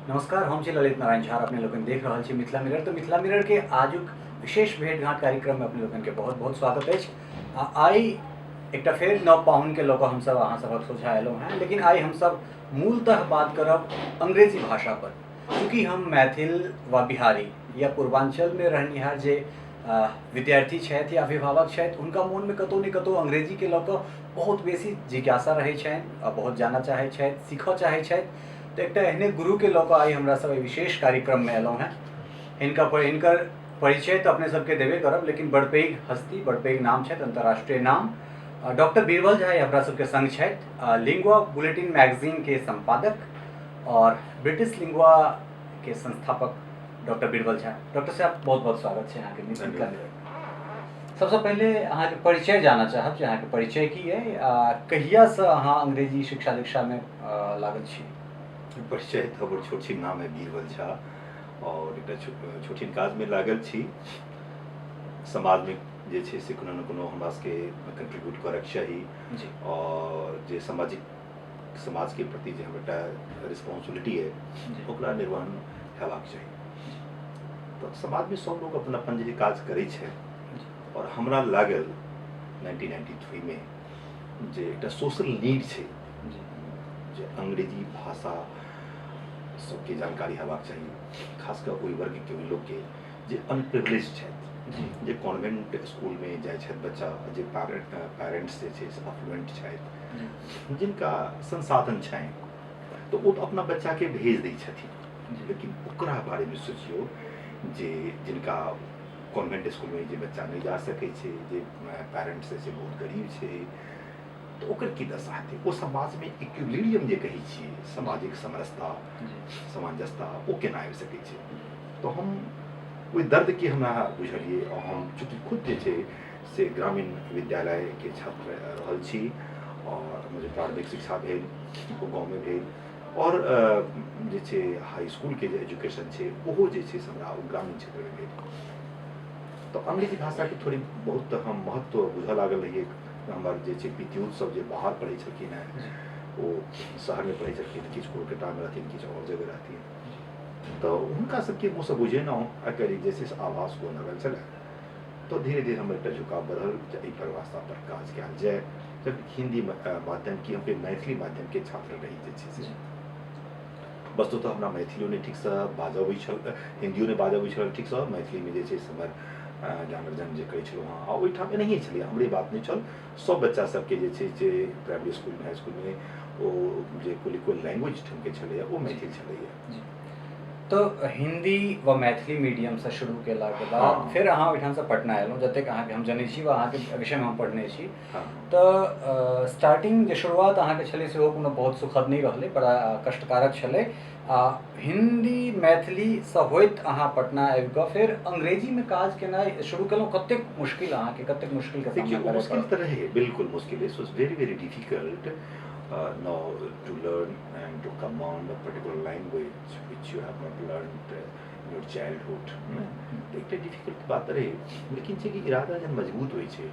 नमस्कार, हम छी ललित नारायण झा। अपने लोगन देख रहल छी मिथिला मिरर। तो मिथिला मिरर के आजुक विशेष भेंटघाट कार्यक्रम में अपने लोगन के बहुत बहुत स्वागत अछि। आई एकटा फेर नव पाहुन के लऽ हम सब अहाँ सबक सोझा एलहुँ हैं, लेकिन आई हम सब मूलतः बात करब अंग्रेजी भाषा पर। चूँकि हम मैथिल व बिहारी या पूर्वांचल में रहनिहार जे विद्यार्थी छथि या अभिभावक छथि, हुनका मोन में कतौ ने कतौ अंग्रेजी के लऽ बहुत बेसी जिज्ञासा रहै छनि आ बहुत जानऽ चाहै छथि, सीखऽ चाहै छथि। तो एक एहने गुरु के लऽ आई हमरा सब विशेष कार्यक्रम में एलहुँ हैं। हिनकर परिचय तो अपने सबके देबे करब, लेकिन बड़ पैघ हस्ती, बड़ पैघ नाम छथि, अंतर्राष्ट्रीय नाम। डॉक्टर बीरबल झा हमरा सबके संग छथि, लिंगुआ बुलेटिन मैगजीन के संपादक और ब्रिटिश लिंगुआ के संस्थापक डॉक्टर बीरबल झा। डॉक्टर साहब बहुत बहुत स्वागत है अहाँके मिथिला मिरर। सबसे पहले अहाँके परिचय जानना चाहब जे अहाँके परिचय की है, कहिया से अहाँ अंग्रेजी शिक्षा दीक्षा में लागल छी? परिचय तो बड़ छोट छिन नाम है बीरबल झा और एक छोटिन काज में लागल छी। समाज में जे छे से कोनो न कोनो हमरा सबके कंट्रीब्यूट करक चाही और जे समाज के प्रति जे हमरा रिस्पांसिबिलिटी है ओकरा निर्वहन हेबाक चाही। तो समाज में सब लोग अपन अपन जे काज करै छै और हमरा लागल 1993 में जे एकटा सोशल नीड छै जे अंग्रेजी भाषा सबके जानकारी हेबाक चाहिए, खासकर ओहि वर्ग के लोग के जे अनप्रिविलेज छथि, जे कॉन्वेंट स्कूल में जाय छथि बच्चा, जे पेरेंट्स जे छै से अफ्लुएंट छथि, जिनका संसाधन छनि तो वो तो अपना बच्चा के भेज दै छथिन, लेकिन ओकरा बारे में सोचियो जे जिनका कॉन्वेंट स्कूल में जे बच्चा नहीं जा सकै छै, जे पेरेंट्स से बहुत गरीब छै, तो ओकर की दशा हेतै? ओ समाज में इक्विलिब्रियम जे कहै छियै, सामाजिक समरसता, सामंजस्यता ओ केना आबि सकै छै? तो हम ओहि दर्द के हमरा बुझलियै और हम चूँकि खुद जे छै से ग्रामीण विद्यालय के छात्र रहल छी और मुझे प्रारंभिक शिक्षा भेल ओ गाँव में भेल और जे छै हाई स्कूल के जे एजुकेशन छै ओहो जे छै से हमरा ग्रामीण क्षेत्र में भेल। तो अंग्रेजी भाषा के थोड़ी बहुत हम महत्व बुझऽ लागल रहिए। हमार जे छै पितियोत सब जे बाहर पढ़ै छलखिन हैं, वो शहर में पढ़ै छलखिन, किछु कोलकाता में रहथिन, किछु और जगह रहथिन, तो हुनका सबके मुँह से बुझे ना आकर जैसे आवास को लगल चले। तो धीरे धीरे हम एक झुकाव बढ़ल एहि पर भाषा पर काज कयल जाय। जब हिंदी माध्यम की हम मैथिली माध्यम के छात्र रही जे छै से वस्तु तो हमरा मैथिलियो नहीं ठीक से बाजऽ अबै छल, हिंदियो नहीं बाजऽ अबै छल ठीक से, मैथिली में जे छै से हमर ज्ञानार्जन जे करै छलहुँ हाँ ओहिठाम एनाहिए छलै, हमरे बात नहीं छल। सब बच्चा सबके जे छै जे प्राइमरी स्कूल में हाई स्कूल में ओ जे कुल लैंग्वेज ठमके छलैए ओ मैथिल छलैए। तो हिंदी व मैथिली मीडियम से शुरू केला के बाद फिर अहाँ ओहिठाम से पटना एलहुँ, जतेक अहाँके हम जनै छी व अहाँके विषय में हम पढ़ने छी। तो स्टार्टिंग जे शुरुआत अहाँके छलै सेहो कोनो बहुत सुखद नहीं रहलै, बड़ा कष्टकारक छलै। हिंदी मैथिली से होइत अहाँ पटना आबि कऽ फिर अंग्रेजी में काज केनाइ शुरू केलहुँ। कतेक मुश्किल अहाँके, कतेक मुश्किल के सामना करऽ मुश्किल तो रहे, बिल्कुल मुश्किल। It was very very difficult now to learn and to command a particular language which you have not learned in your childhood. एक डिफिकल्ट बात रहे, लेकिन छै कि इरादा जब मजबूत होइ छै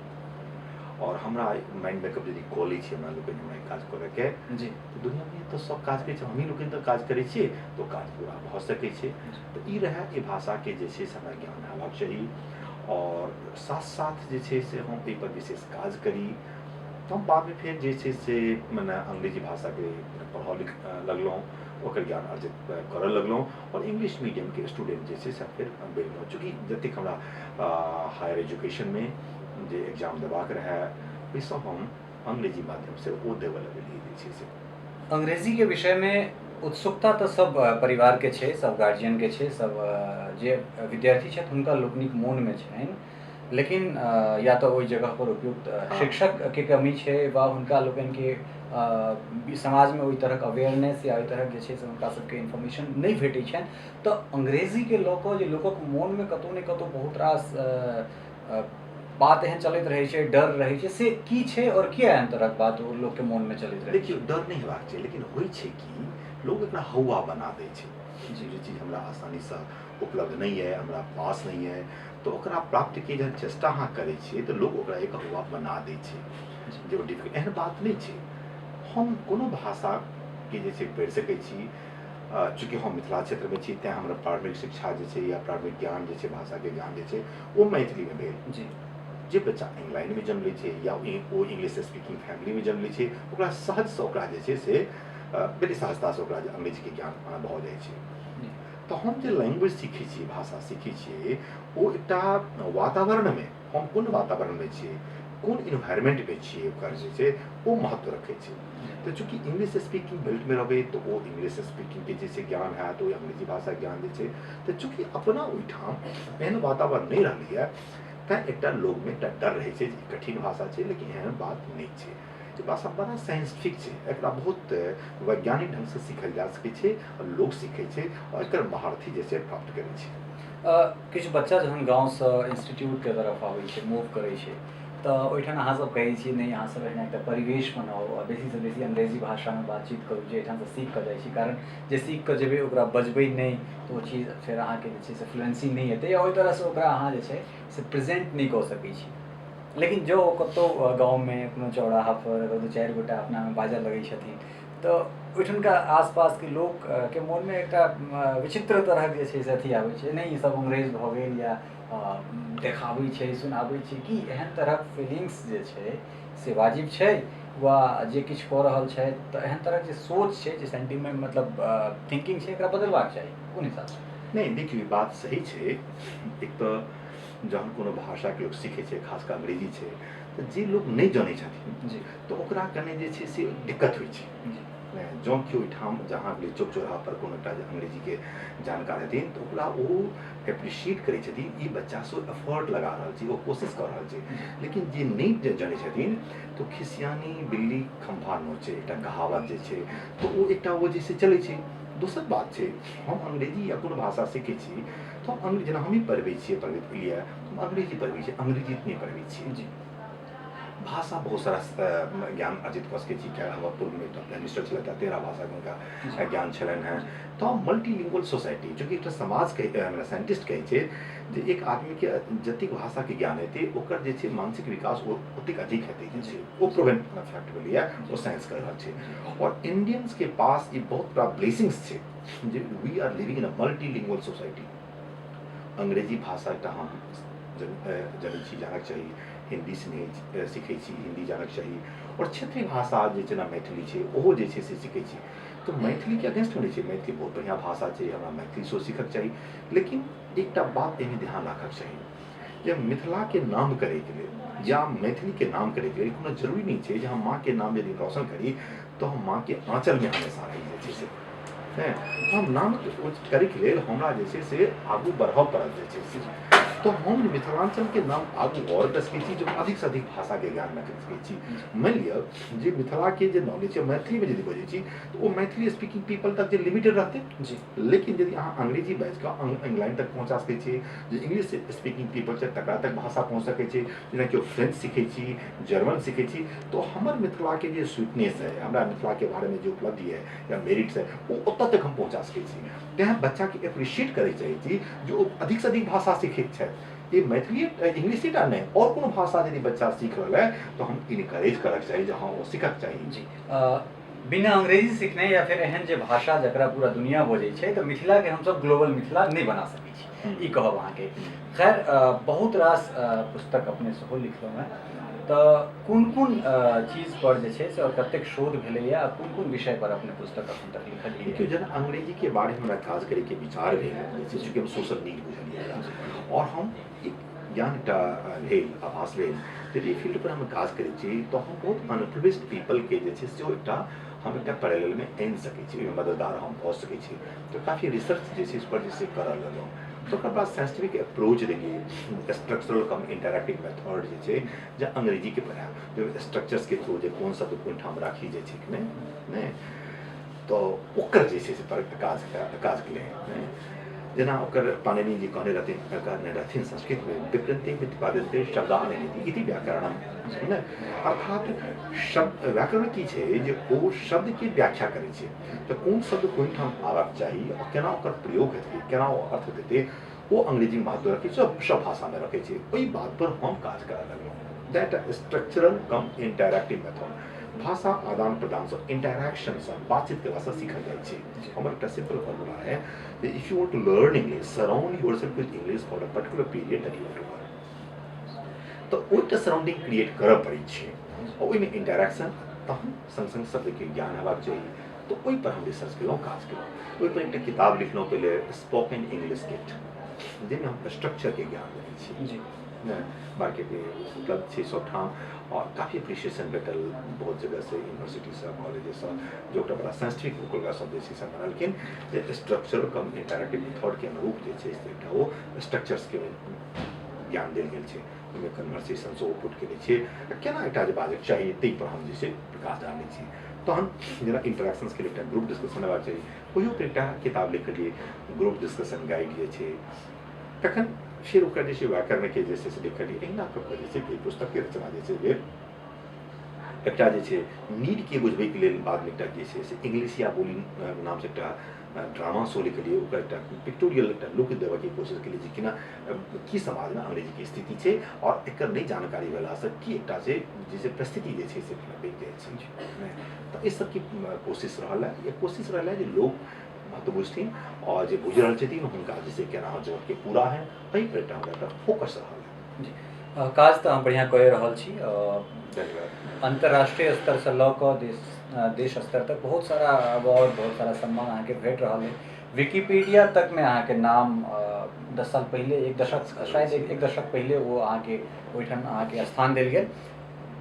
और हमरा माइंड में कब यदि कॉलेज छै हमरा लोग हमरा काज करे के जी, तो दुनिया में तो सब काज करे छै, हमही लोग तो काज करे छियै तो काज पूरा भ सकै छै। तो ई रहे कि भाषा के जे छै हमरा ज्ञान हेबाक चाही और साथ साथ जे छै से हम एहि पर विशेष काज करी। तो हम बाद में फिर जे छै से मैंने अंग्रेजी भाषा के पढ़ऽ लिख लगलहुँ, ओकर ज्ञान अर्जित करऽ लगलहुँ और इंग्लिश मीडियम के स्टूडेंट जे छै से फिर बढ़लहुँ। चूँकि जतेक हमरा हायर एजुकेशन में जे एग्जाम देबाक रहे ई सब हम अंग्रेजी माध्यम से ओ देवऽ लगलियै जे छै से। अंग्रेजी के विषय में उत्सुकता तो सब परिवार के छै, सब गार्जियन के छै, सब जे विद्यार्थी छथि हुनका लोकनिक मोन में छनि, लेकिन या तो ओहि जगह पर उपयुक्त शिक्षक के कमी छै वा हुनका लोकनि के समाज में ओहि तरहक अवेयरनेस या ओहि तरहक जे छै से हुनका सबके इन्फॉर्मेशन नहीं भेटै छनि। तो अंग्रेजी के लऽ कऽ जे लोकक मोन में कतौ ने कतौ बहुत रास बात एहन चलैत रहै छै, डर रहै छै, से की छै और किया एहन तरहक बात लोग के मन में चलैत रहै छै? देखियो डर नहीं हेबाक छै, लेकिन होइ छै कि लोग एकरा हौवा बना दै छै। जे चीज हमरा आसानी से उपलब्ध नहीं है, हमरा पास नहीं है, तो ओकरा प्राप्त के जब चेष्टा अहाँ करै छियै तो लोग ओकरा एक हौवा बना दै छै जे डिफिकल्ट। एहन बात नहीं छै, हम कोनो भाषा के जे छै पढ़ि सकै छी चूँकि हम मिथिला क्षेत्रमे छी तेँ हमरा प्रारंभिक शिक्षा जे छै या प्रारंभिक ज्ञान जे छै भाषाके ज्ञान जे छै ओ मैथिलीमे भेल। जी जे बच्चा इंग्लैंडमे जन्म लै छै या ओ इंग्लिश स्पीकिंग फैमिलीमे जन्म लै छै ओकरा सहजसँ ओकरा जे छै से बड़ी सहजतासँ ओकरा जे अंग्रेजीके ज्ञान भऽ जाइ छै। जी तऽ हम जे लैंग्वेज सीखै छियै भाषा सीखै छियै ओ एकटा वातावरणमे हम कोन वातावरणमे छियै कोन इन्वायरमेंटमे छियै ओकर जे छै ओ महत्व रखै छै। तऽ चूँकि इंग्लिश स्पीकिंग बेल्टमे रहबै तऽ ओ इंग्लिश स्पीकिंगके जे छै ज्ञान हैत ओ अंग्रेजी भाषा ज्ञान जे छै तऽ चूँकि अपना ओहिठाम एहन वातावरण नहि रहलैए तैँ एकटा लोकमे एकटा डर रहै छै जे कठिन भाषा छै लेकिन एहन बात नहि छै। ई भाषा बड़ा साइंटिफिक छै एकरा बहुत वैज्ञानिक ढङ्गसँ सीखल जा सकै छै आओर लोक सीखै छै आओर एकर महारथी जे छै प्राप्त करै छै। किछु बच्चा जहन गाँवसँ इंस्टीट्यूटके तरफ आबै छै मूव करै छै तऽ ओहिठाम अहाँसब कहै छियै नहि अहाँसब एहन एकटा परिवेश बनाउ आ बेसीसँ बेसी अंग्रेजी भाषामे बातचीत करू जे एहिठामसँ सीख कऽ जाइ छी कारण जे सीख कऽ जेबै ओकरा बजबै नहि तऽ ओ चीज फेर अहाँके जे छै से फ्लुएंसी नहि हेतै या ओहि तरहसँ ओकरा अहाँ जे छै से प्रेजेंट नहि कऽ सकै छी। लेकिन जो कतहु गाँवमे कोनो चौराहापर अगर दू चारि गोटा अपनामे बाजऽ लगै छथिन तऽ ओहिठुनका आसपासके लोकके मोनमे एकटा विचित्र तरहक जे छै से अथी आबै छै नहि ई सब अंग्रेज भऽ गेल या देखाबै छै सुनाबै छै कि एहन तरहक फीलिंग्स जे छै से वाजिब छै वा जे किछु कऽ रहल छथि तऽ एहन तरहक जे सोच छै जे सेंटिमेंट मतलब थिंकिंग छै एकरा बदलबाक चाही कोन हिसाबसँ? नहीं देखिए बात सही छै। एक तऽ जहन कोनो भाषाके लोक सीखै छै खास कऽ अंग्रेजी छै तऽ जे लोक नहि जानै छथिन जी तऽ ओकरा कने जे छै से दिक्कत होइ छै। जी जँ केओ ओहिठाम जहाँ भी चौक चौराहापर कोनो एकटा अंग्रेजीके जानकार हेथिन तऽ ओकरा ओ एप्रिशिएट करै छथिन ई बच्चा सब एफर्ट लगा रहल छै ओ कोशिश कऽ रहल छै। लेकिन जे नहि जानै छथिन तऽ खिसियानी बिल्ली खम्भा नोचे एकटा कहावत जे छै तऽ ओ एकटा ओ जे छै चलै छै। दोसर बात छै हम अंग्रेजी या कोनो भाषा सीखै छी तऽ हम जेना हमही पढ़बै छियै पढ़बैत एलियै हम अंग्रेजी पढ़बै छियै अंग्रेजी नहि पढ़बै छियै। जी भाषा बहुत सारा ज्ञान अर्जित कऽ सकै छी क्या हमर पूर्वमे तऽ मिनिस्टर छलथि 13 भाषाके हुनका ज्ञान छलनि हेँ। तऽ मल्टीलिंगुअल सोसाइटी चूँकि एकटा समाजके साइंटिस्ट कहै छै जे एक आदमीके जतेक भाषाके ज्ञान हेतै ओकर जे छै मानसिक विकास ओतेक अधिक हेतै जे छै ओ प्रूवन फैक्ट भेलैए ओ साइंस कहि रहल छै। और इंडियंसके पास ई बहुत बड़ा ब्लेसिंग्स छै जे we are living in a multilingual society. अंग्रेजी भाषा एकटा हम जनै छी जानक चाही हिंदी सीखै छी हिंदी जानक चाही और क्षेत्रीय भाषा जे जेना मैथिली छै ओहो जे छै से सीखै छी। तऽ मैथिलीके अगेंस्टमे नहि छै मैथिली बहुत बढ़िआँ भाषा छै हमरा मैथिली सेहो सीखऽके चाही। लेकिन एकटा बात एहिमे ध्यान राखऽके चाही जे मिथिलाके नाम करैके लेल या मैथिलीके नाम करैके लेल कोनो जरूरी नहि छै जे हम माँके नाम यदि रोशन करी तऽ हम माँके आँचलमे हमेशा रही जे छै से हैं हम नाम करैके लेल हमरा जे छै से आगू बढ़ऽ पड़त जे छै से। तो हम मिथिलांचलके नाम आगू और कऽ सकै छी जो अधिकसँ अधिक भाषाके ज्ञान रखि सकै छी। मानि लिअ जे मिथिलाके जे नॉलेज छै मैथिलीमे यदि बजै छी तऽ ओ मैथिली स्पीकिंग पीपल तक जे लिमिटेड रहतै जी लेकिन यदि अहाँ अंग्रेजी बाजि कऽ इंग्लैंड तक पहुँचा सकै छियै जे इंग्लिश स्पीकिंग पीपल छै तकरा तक भाषा पहुँच सकै छै। जेना केओ फ्रेंच सीखै छी जर्मन सीखै छी तऽ हमर मिथिलाके जे स्वीटनेस है हमरा मिथिलाके बारेमे जे उपलब्धि है या मेरिट्स है वो ओतऽ तक हम पहुँचा सकै छी। तेँ बच्चाके एप्रिशिएट करै चाहै छी जे ओ अधिकसँ अधिक भाषा सीखैत छथि। ये मैथिली इंग्लिश टा नहीं और कोनो भाषा यदि बच्चा सीख रहल है तो हम इनकरेज करऽके चाही जे हाँ ओ सीखऽके चाही। जी बिना अंग्रेजी सीखने या फिर एहन जे भाषा जकरा पूरा दुनिया बजै छै तऽ मिथिलाके हमसब ग्लोबल मिथिला नहि बना सकै छी ई कहब अहाँके। खैर बहुत रास पुस्तक अपने सेहो लिखलहुँ हेँ तऽ कोन कोन चीजपर जे छै से और कतेक शोध भेलैए आ कोन कोन विषय पर अपने पुस्तक एखन तक लिखलियै? देखियौ जेना अंग्रेजीके बारेमे हमरा काज करैके विचार भेल जे चूँकि हम सोशल नीड बुझलियै और हम ज्ञान एकटा भेल आभास भेल जे एहि फील्डपर हम काज करै छी तऽ हम बहुत अनप्रिविलेज्ड पीपलके जे छै से एकटा हम एकटा पैरेललमे आनि सकै छी ओहिमे मददगार हम भऽ सकै छी। तऽ काफ़ी रिसर्च जे छै इस पर जे छै करऽ लगलहुँ तऽ ओकर बाद साइंटिफिक अप्रोच देलियै स्ट्रक्चरल कम इंटरैक्टिव मेथड जे छै जे अंग्रेजीके पढ़ाएब जो स्ट्रक्चर्सके थ्रू जे कोन शब्द कोन ठाम राखी जे छै कि नहि तऽ ओकर जे छै से काज केलै जेना ओकर पाणिनि जी कहने रहथिन संस्कृतमे विकृति प्रतिपादिते शब्दावली इति व्याकरणम ने अर्थात शब्द व्याकरण की छै जे ओ शब्दके व्याख्या करै छै तऽ कोन शब्द कोन ठाम आबक चाही और केना ओकर प्रयोग हेतै केना ओ अर्थ देतै ओ अंग्रेजी महत्व रखै छै सब भाषामे रखै छै ओहि बात पर हम काज करऽ लगलहुँ that structural come interactive method भाषा आदान प्रदान से इंटरैक्शन से बातचीत के वास्ते सीखल जाय छै। हमर एकटा सिंपल फॉर्मूला है that if you want to learn English, surround yourself with English for a particular period that you want to learn. तो ओइटा सराउंडिंग क्रिएट करऽ पड़ै छै और ओइमे इंटरैक्शन तहन संग संग शब्द के ज्ञान हेबाक चाही। तो ओइ पर हम रिसर्च केलहुँ, काज केलहुँ। ओइ पर एकटा किताब लिखलहुँ पहिले, स्पोकन इंग्लिश किट, जाहिमे हम स्ट्रक्चर के ज्ञान दै छी। जी मार्केट में उपलब्ध छै सब ठाम और काफ़ी अप्रिशिएशन भेटल बहुत जगह से, यूनिवर्सिटी से, कॉलेज से, जो एकटा बड़ा साइंटिफिक ओकरा सब जे छै से बनलखिन जे स्ट्रक्चर कम इंटरैक्टिव मेथड के अनुरूप जे छै से एकटा ओ स्ट्रक्चर्स के ज्ञान देल गेल छै। ओहिमे कन्वर्सेशन से पुट केने छियै केना एकटा जे बाजक चाही ताहि पर हम जे छै प्रकाश डालने छी। तहन जेना इंटरैक्शंस के लिए एकटा ग्रुप डिस्कशन हेबाक चाही, ओहियो पर एकटा किताब लिखलियै, ग्रुप डिस्कशन गाइड जे छै। तखन फिर ओकर जे छै व्याकरण के जे छै से लिखलियै, एहिना कऽ कऽ जे छै कि पुस्तक के रचना जे छै भेल। एकटा जे छै नीड के बुझबै के लेल बादमे एकटा जे छै से इंग्लिशिया बोली नाम से एकटा ड्रामा शो लिखलियै, ओकर एकटा पिक्टोरियल एकटा लुक देबऽ के कोशिश केलियै जे केना की समाजमे अंग्रेजी के स्थिति छै और एकर नहि जानकारी भेलासँ की एकटा छै जे छै परिस्थिति जे छै से बनि जाइ छै। तऽ एहि सबके कोशिश रहल है, ये कोशिश रहल है जे लोग महत्व बुझथिन और जे बुझि रहल छथिन हुनका जे छै केना जरूरत के पूरा है, एहि पर एकटा फोकस रहल है। जी काज तऽ हम बढ़िआँ कऽ रहल छी। धन्यवाद। अंतर्राष्ट्रीय स्तर से लऽ कऽ देश स्तर तक बहुत सारा अवार्ड, बहुत सारा सम्मान अहाँके भेट रहल है। विकिपीडिया तक में अहाँके नाम 10 साल पहले, एक दशक शायद एक दशक पहले वो अहाँके ओहिठाम अहाँके स्थान देल गेल।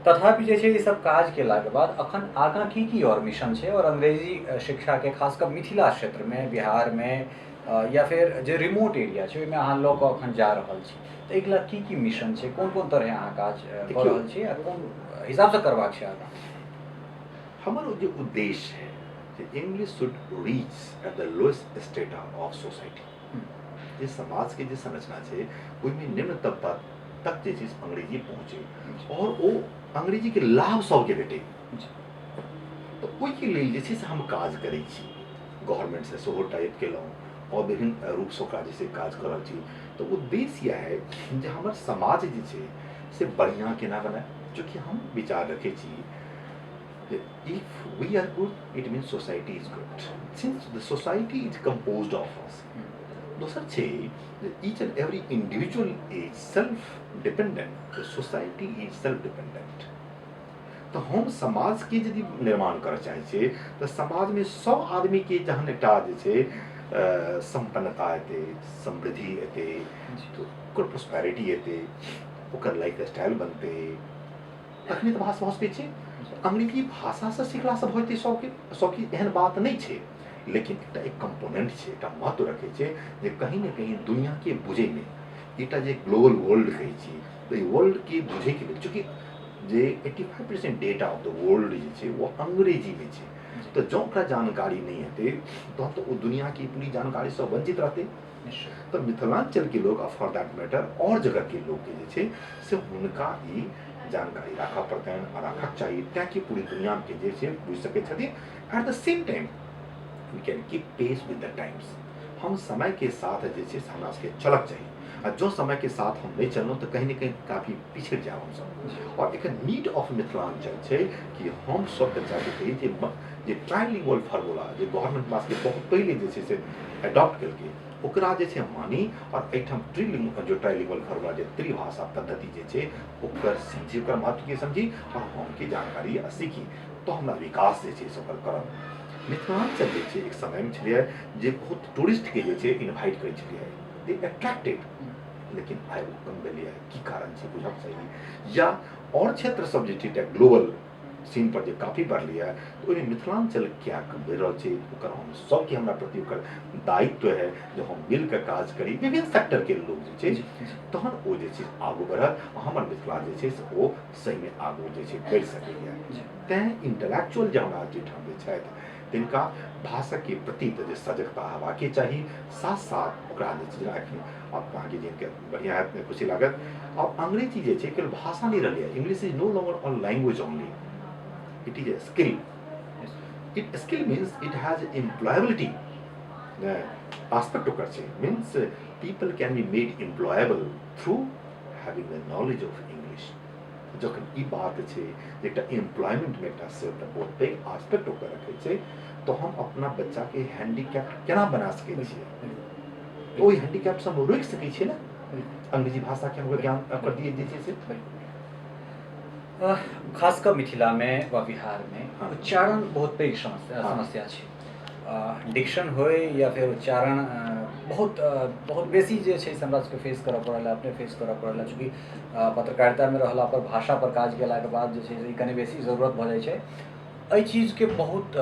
तथापि जे छै ई सब काज केलाके बाद अखन आगाँ की और मिशन छै और अंग्रेजी शिक्षा के खासकर मिथिला क्षेत्र में, बिहार में या फिर जे रिमोट एरिया छै ओहिमे अहाँ लऽ कऽ अखन जा रहल छी, तऽ अगिला की मिशन छै, कोन कोन तरह अहाँ काज कऽ रहल छी आ कोन हिसाब से करबाक छै आगाँ? हमारा जो उद्देश्य है कि English should reach at the lowest strata of society. जे समाज के जे संरचना छै ओहिमे निम्न तबका तक जे चीज अंग्रेजी पहुँचे और वो अंग्रेजी के लाभ सबके भेटे। तो ओहिके लेल जे छै से हम काज करै छी, गवर्नमेंट से सेहो टाइप केलहुँ और विभिन्न रूप से ओकरा जैसे काज कर रहल छी। तो उद्देश्य यह है जे हमर समाज जे छै से बढ़िया केना बने, चूँकि हम विचार रखे छी if we are good, it means society is good. Since the society is composed of us, दोसर छै each and every individual is self-dependent, the society is self-dependent. तो हम समाज के यदि निर्माण करऽ चाहै छियै तऽ समाज में सब आदमी के जहन एकटा जे छै संपन्नता एतै, समृद्धि एतै, तो ओकर प्रोस्पेरिटी एतै, ओकर लाइफ स्टाइल बनतै, तखने तऽ भाषा भऽ सकै छै। अंग्रेजी भाषा से सीखला से होइते सबके एहन बात नहीं छै, लेकिन एकटा एक कंपोनेंट छै, एकटा महत्व रखे छै जे कहीं न कहीं दुनिया के बुझे में एकटा जे ग्लोबल वर्ल्ड कहै छी तऽ वर्ल्ड के बुझे के लेल, चूँकि जे 85% डेटा ऑफ द वर्ल्ड जे छै वो अंग्रेजी में छै, तो जो ओकरा जानकारी नहीं हेतै तो वो दुनिया की पूरी जानकारी से वंचित रहते। तो मिथिलांचल के लोग, फॉर दैट मैटर और जगह के लोग के जे छै से हुनका ई जानकारी राखऽ पड़तनि और राखक चाहिए ताकि पूरी दुनिया के जे छै बुझि सकै छथिन। At the same time we can keep pace with the times. हम समय के साथ जे छै हमरा सबके चलक चाहिए, और जो समय के साथ हम नहीं चलना तो कहीं ना कहीं काफी पिछड़ जाए हम सब। और एक नीड ऑफ मिथिलांचल छै कि हम सब बच्चा के कही जे ट्राइलिंगुअल फार्मूला जे गवर्नमेंट पास के बहुत पहले जे छै से एडॉप्ट केलकै ओकरा जे छै मानी और एहिठाम जो ट्राइलिंगुअल फार्मूला जे त्रिभाषा पद्धति जे छै ओकर समझी, ओकर महत्व के समझी और हम के जानकारी सीखी तो हमरा विकास जे छै से ओकर करब। मिथिलांचल जे छै एक समय में छलियै जे बहुत टूरिस्ट के जे छै इनवाइट करै छलियै, दे अट्रैक्टेड, लेकिन आइ ओ कम भेलैए, की कारण छै बुझब चाहिए। या और क्षेत्र सब जे छै ग्लोबल सीन पर जे काफी बढ़लिए तो ओहिमे मिथिलांचल क्या बढ़ि रहल छै, ओकर हम सबके हमरा प्रति ओकर दायित्व है जो हम मिलकर काज करी, विभिन्न सेक्टर के लोग जे छै तहन ओ जे छै आगू बढ़त, हमर मिथिला जे छै से ओ सही में आगू जे छै बढ़ि सकैए। तैं इंटेलेक्चुअल जे हमरा ठाम जे छथि तिनका भाषा के प्रति तऽ जे सजगता हेबाके चाही, साथ साथ ओकरा जे छै जेना एखन अहाँके जिनके बढ़िया है खुशी लागत। अब अंग्रेजी जे छै केवल भाषा नहीं रहलै, English is no longer a language only, it is a skill. Skill means it has employability aspect okkar chhe, means people can be made employable through having the knowledge of English. जखन ई बात छै जे एकटा employment में एकटा से एकटा बहुत पैघ एस्पेक्ट ओकर रखै छै, तो हम अपना बच्चा के हैंडीकैप्ड केना बना सकै छियै? तो ओहि हैंडीकैप से हम रोकि सकै छियै ना अंग्रेजी भाषा के हम ज्ञान कर दिए जे छै से। खासकर मिथिला में व बिहार में हाँ। उच्चारण बहुत पैघ हाँ। समस्या छै। डिक्शन होय या फिर उच्चारण बहुत बेसी जे छै से हमरा सबके फेस करऽ पड़ल, अपने फेस करऽ पड़ल, चूँकि पत्रकारिता में रहला पर भाषा पर काज केला के बाद जे छै से कनी बेसी जरूरत भऽ जाइ छै। एहि चीज के बहुत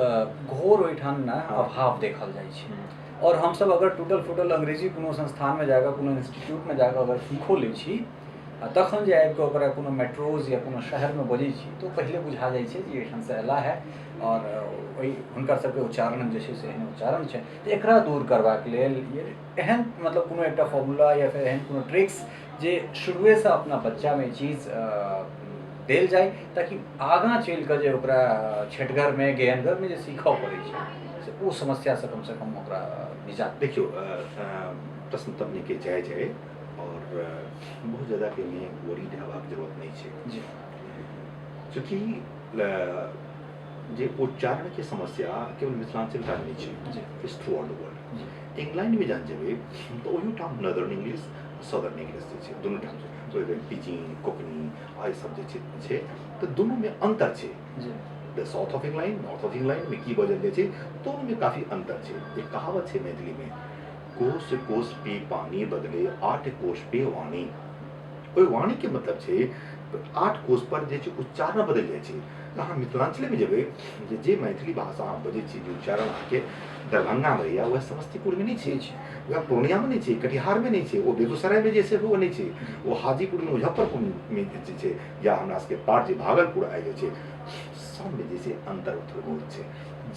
घोर ओहिठाम ने अभाव देखल जाइ छै। और हम सब अगर टूटल फूटल अंग्रेजी कोनो संस्थान में जाकर कोनो इंस्टीट्यूट में जाकर अगर सीखो लै छी आ तखन जे आबि कऽ ओकरा कोनो मेट्रोज या कोनो शहर में बजै छी तो पहिले बुझा जाइ छै जे एहिठाम से अयला है और ओहि हुनकर सबके उच्चारण जे छै से एहन उच्चारण छै। तऽ एकरा दूर करबाक लेल एहन मतलब कोनो एकटा फॉर्मूला या फिर एहन कोनो ट्रिक्स जे शुरुए से अपना बच्चा में चीज देल जाए ताकि आगाँ चलि कऽ जे ओकरा छेटगर में ज्ञानगर में जे सीखऽ पड़ै छै से ओ समस्या से कम ओकरा निजात। देखियो प्रश्न तो अपने के जायज है और बहुत ज़्यादा के लिए वरीड हेबाक जरूरत नहीं है जी। चूँकि जे उच्चारण के समस्या केवल मिथिलांचल का नहीं है, it's through all the world. England में जान जेबे तो ओहियो ठाम नॉर्दर्न इंग्लिश सदर्न इंग्लिश जे छै दुनू ठाम छै, तो पिचिंग कोकनी आई सब जे छै तो दोनों में अंतर छै। The south of England north of England में की बजल जाइ छै दोनों में काफी अंतर छै। एक कहावत छै मैथिली में, कोस कोस पे पानी बदले 8 कोस पे वाणी। ओहि वाणी के मतलब छै 8 कोस पर जे छै उच्चारण बदल जाइ छै। अहाँ मिथिलांचल में जेबै जे मैथिली भाषा अहाँ बजै छी, जे उच्चारण अहाँके दरभंगा में या वह समस्तीपुर में नहीं छै, वह पूर्णिया में नहीं छै, कटिहार में नहीं छै, वो बेगूसराय में जैसे वो नहीं छै, वो हाजीपुर में मुजफ्फरपुर में जे छै या हमरा सबके पार जे भागलपुर आबि छै सब में जैसे अंतर थोड़े बहुत छै।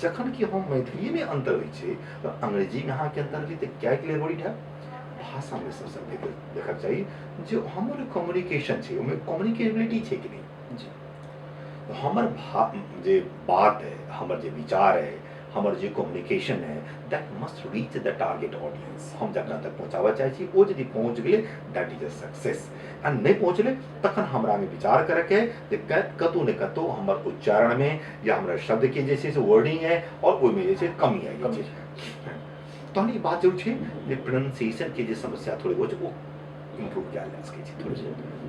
जखन कि हम मैथिली में अंतर होइ छै तो अंग्रेजी में अहाँके अंतर होई तऽ क्या के लिए बड़ी है भाषा में सबसे पहले देखक चाहिए जो हमर कम्युनिकेशन छै ओहिमे कम्युनिकेबिलिटी छै कि नहीं। जी। हमर जे बात है, हमर जे विचार है, हमर जे कम्युनिकेशन है that must reach the target audience. हम जकरा तक पहुँचाबऽ चाहै छी ओ यदि पहुँच गेलै दैट इज अ सक्सेस। आ नहीं पहुँचले तखन हमरा में विचार करे के जे कतौ ने कतौ हमर उच्चारण में या हमरा शब्द के जे छै से वर्डिंग है और ओहिमे जे छै कमी आबि जाइ छै। तहन ई बात जरूर छै जे प्रोनाउंसिएशन के जे समस्या थोड़े बहुत ओ इम्प्रूव कयल जा सकै छै, थोड़े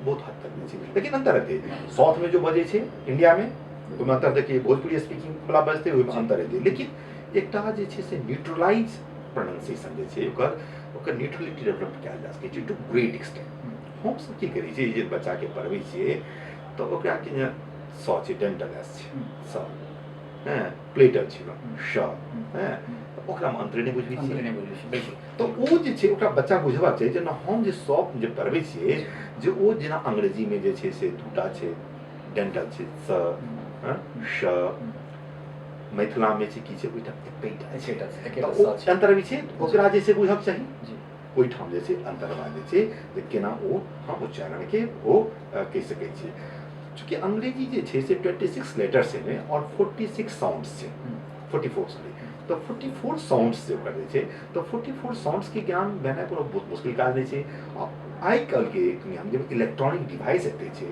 बहुत हद तक छै, लेकिन अंतर हेतै। साउथ में जो बजै छै इंडिया में ओहिमे अंतर देखिए, भोजपुरी स्पीकिंग वाला बजतै ओहिमे अंतर हेतै, लेकिन एकटा जे छै से न्यूट्रलाइज प्रोनाउंसिएशन जे छै ओकर न्यूट्रलिटी डेवलप कयल जा सकै छै टू ग्रेट एक्सटेंट। हम सब की करै छियै जे बच्चा के पढ़बै छियै तो ओकरा के स छै डेंटल एस छै स, प्लेटर छै श, ओकरा में अंतर नहीं बुझबै छियै तो ओ जे छै ओकरा बच्चा बुझबाक चाही जे हम जे सब जे पढ़बै छियै जे ओ जेना अंग्रेजी में जे छै से दूटा छै डेंटल छै स श, मिथिला में छै की छै ओइटा एकैटा छै अंतर भी छै ओकरा जे छै बुझक चाही। ओहिठाम जे छै अंतरवा जे छै जे केना ओ हम उच्चारण के ओ कहि सकै छी। चूँकि अंग्रेजी जे छै से 26 लेटर्स है और 46 साउंड्स छै, 44 सॉरी, तो 44 साउंड्स जे ओकर जे छै तो 44 साउंड्स के ज्ञान भेनाइ कोनो बहुत मुश्किल काज नहीं छै। आइ काल्हि के दुनिया में जब इलेक्ट्रॉनिक डिवाइस एते छै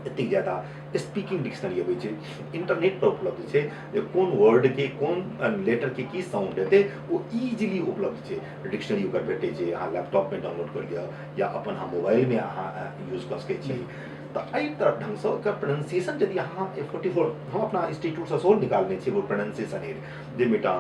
एतेक ज़्यादा स्पीकिंग डिक्शनरी अबै छै, इंटरनेट पर उपलब्ध छै जे कोन वर्ड के कोन लेटर के की साउंड हेतै ओ इजीली उपलब्ध छै, डिक्शनरी ओकर भेटै छै, अहाँ लैपटॉप में डाउनलोड कर लिअ या अपन अहाँ मोबाइल में अहाँ यूज कऽ सकै छी। तो एहि तरह ढंग से ओकर प्रोनाउंसिएशन यदि अहाँ 44 हम अपना इंस्टीट्यूट से सेहो निकालने छी वो प्रोनाउंसिएशन एड जाहिमे एकटा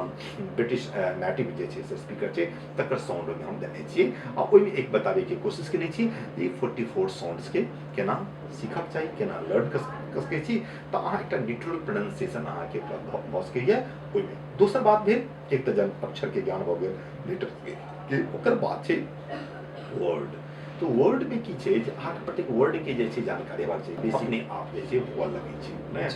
ब्रिटिश नेटिव जे छै से स्पीकर छै तकर साउंड में हम देने छियै आ ओहिमे एक बताबै के कोशिश केने छी जे 44 साउंड्स के केना सीखक चाही, केना लर्न कर सकै छी तो अहाँ एकटा न्यूट्रल प्रोनाउंसिएशन अहाँके भऽ सकैए ओहिमे। दोसर बात भेल एक तऽ जन अक्षर के ज्ञान भऽ गेल, लेटर के ओकर बात छै वर्ड। तो वर्ड में की छै जे अहाँके प्रत्येक वर्ड के जे छै जानकारी हेबाक चाही, बेसी अपने आप जे छै हुअ लगै छै ने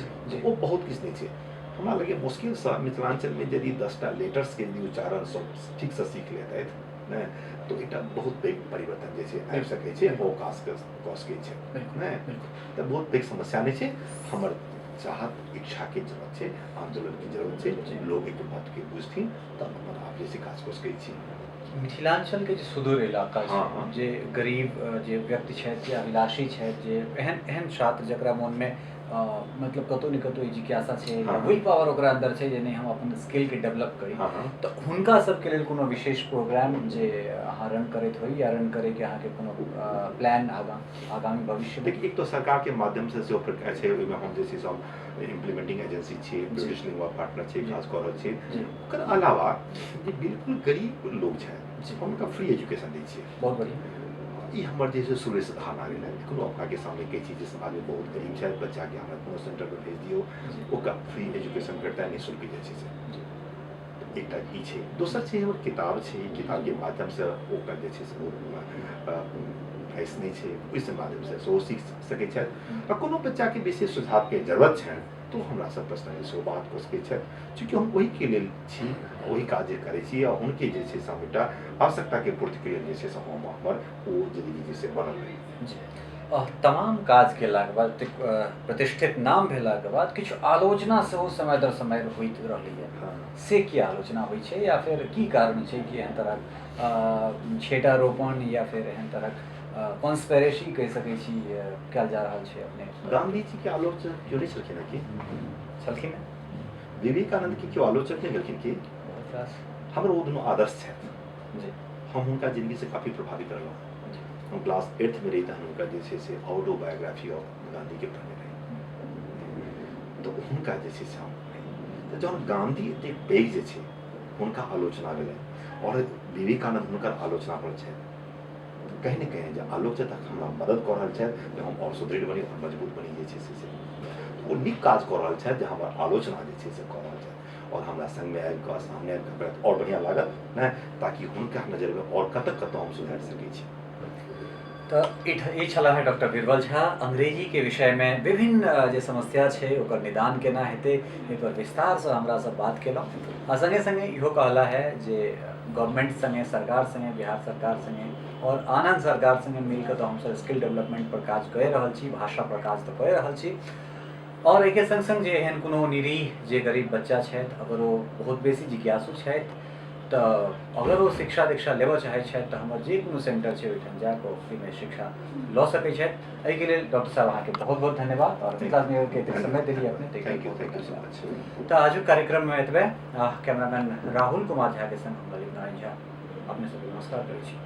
ओ बहुत किछु नहीं छै। हमरा लगे मुश्किल से मिथिलांचल में यदि 10टा लेटर्स के यदि उच्चारण सब ठीक से सीख लेतैथ ने तो एकटा बहुत पैघ परिवर्तन जे छै आबि सकै छै, अवकाश कऽ सकै छै ने। तऽ बहुत पैघ समस्या नहीं छै। हमर चाहत इच्छा के जरूरत है, आंदोलन की जरूरत जी। है, लोग एक बात के बुझथिन तब अपन आप जैसे काज को सकै छी। मिथिलांचल के जे सुदूर इलाका हाँ, छै, हाँ। जे गरीब जे व्यक्ति छथि या अभिलाषी छथि, जे एहन एहन छात्र जकरा मोनमे मतलब कतहु ने कतहु ई जिज्ञासा छै या हाँ, हाँ। विल पावर ओकरा अंदर छै जे नहि हम अपन स्किल के डेवलप करी, हाँ, हाँ। तऽ हुनका सबके लेल कोनो विशेष प्रोग्राम जे अहाँ रन करैत होई या रन करे के अहाँके कोनो प्लान आगामी भविष्य में? देखिए, एक तो सरकार के माध्यम से जो प्रकार छै, ओहिमे हम जे छै से हम इम्प्लीमेंटिंग एजेंसी छियै, जी। ब्रिटिश लिंगवा पार्टनर छियै, जी। काज कऽ रहल छियै। जी। ओकर अलावा जे बिल्कुल गरीब लोग छै, जी। हुनका फ्री एजुकेशन दै छियै। बहुत बढ़िया। ई हमर जे छै सुरेश धान आ गेलै, एखनो अपनाके सामने कहै छी जे समाजमे बहुत गरीब छै, बच्चाके हमरा कोनो सेंटर पर भेज दियौ, जी। ओकरा फ्री एजुकेशन करता निःशुल्क जे छै से। जी। एकटा ई छै, दोसर छै हमर किताब छै, ई किताबके माध्यमसँ ओकर जे छै से ओ प्राइस नहि छै, ओहिसँ माध्यमसँ सेहो सीख सकै छथि। आ कोनो बच्चाके विशेष सुझावके जरूरत छनि तो हमरा सब पर्सनली सेहो बात कऽ सकै छथि, चूँकि हम ओहिके लेल छी, ओहि काज जे करै छी, आ हुनके जे छै से हम एकटा आवश्यकताके पूर्तिके लेल जे छै से हम हमर ओ जिंदगी जे छै बनल रही। जी। तमाम काज केलाक बाद प्रतिष्ठित नाम भेलाके बाद किछु आलोचना सेहो समय दर समय होइत रहलैए। हाँ। से की आलोचना होइ छै या फिर की कारण छै कि एहन तरहक छेटारोपण या फिर एहन तरहक कॉन्स्पिरेसी कहि सकै छी कयल जा रहल छै अपने? गांधी जी के आलोचक क्यों नहीं छलखिन हैं कि? छलखिन हैं? विवेकानंद के क्यों आलोचक नहीं छलखिन कि? बहुत रास। हमर ओ दुनू आदर्श छथि। जी। हम हुनका जिंदगी से काफी प्रभावित रहलहुँ। जी। हम क्लास 8th में रही तहन हुनका जे छै से ऑटोबायोग्राफी ऑफ गांधी के पढ़ने रही, तो हुनका जे छै से हम तऽ जहन गांधी एतेक पैघ जे छै हुनका आलोचना भेलै और विवेकानंद हुनकर आलोचना पर छथि, तऽ कहीं न कहीं जे आलोचक हमरा मदद कऽ रहल छथि जे हम और सुदृढ़ बनी और मजबूत बनी जे छै से ओ नीक काज कऽ रहल छथि जे हमर आलोचना जे छै से कऽ रहल छथि और हमरा संगमे आबि कऽ सामने आबि कऽ करत और बढ़िया लागत ने, ताकि हुनका नजरमे और कतऽ हम सुधारि सकै छी। तऽ ई छलाह डॉक्टर बीरबल झा अंग्रेजी के विषय में विभिन्न जे समस्या छै ओकर निदान केना हेतै एहि पर विस्तार से हमरा सब बात केलहुँ। आ संगे संगे इहो कहला है जे गवर्नमेंट संगे सरकार संगे बिहार सरकार संगे और आनंद सरकार संगे मिलकर तो हमसब स्किल डेवलपमेंट पर काज कऽ रहल छी, भाषा पर काज तऽ कऽ रहल छी। और एके संग संग जे एहन कोनो निरीह जे गरीब बच्चा छथि अगर वो बहुत बेसी जिज्ञासु छथि तऽ अगर वो शिक्षा दीक्षा लेबऽ चाहै छथि तऽ हमर जे कोनो सेंटर छै ओहिठाम जाकऽ फ्रीमे शिक्षा लऽ सकै छथि। एहिके लेल डॉक्टर साहब अहाँके बहुत बहुत धन्यवाद और विकास नियोग के एतेक समय देलिए अपने थैंक यू सो मच। तऽ आजुक कार्यक्रम में एतबे। कैमरामैन राहुल कुमार झा के संग हम ललित नारायण झा अपने सबके नमस्कार करै छी।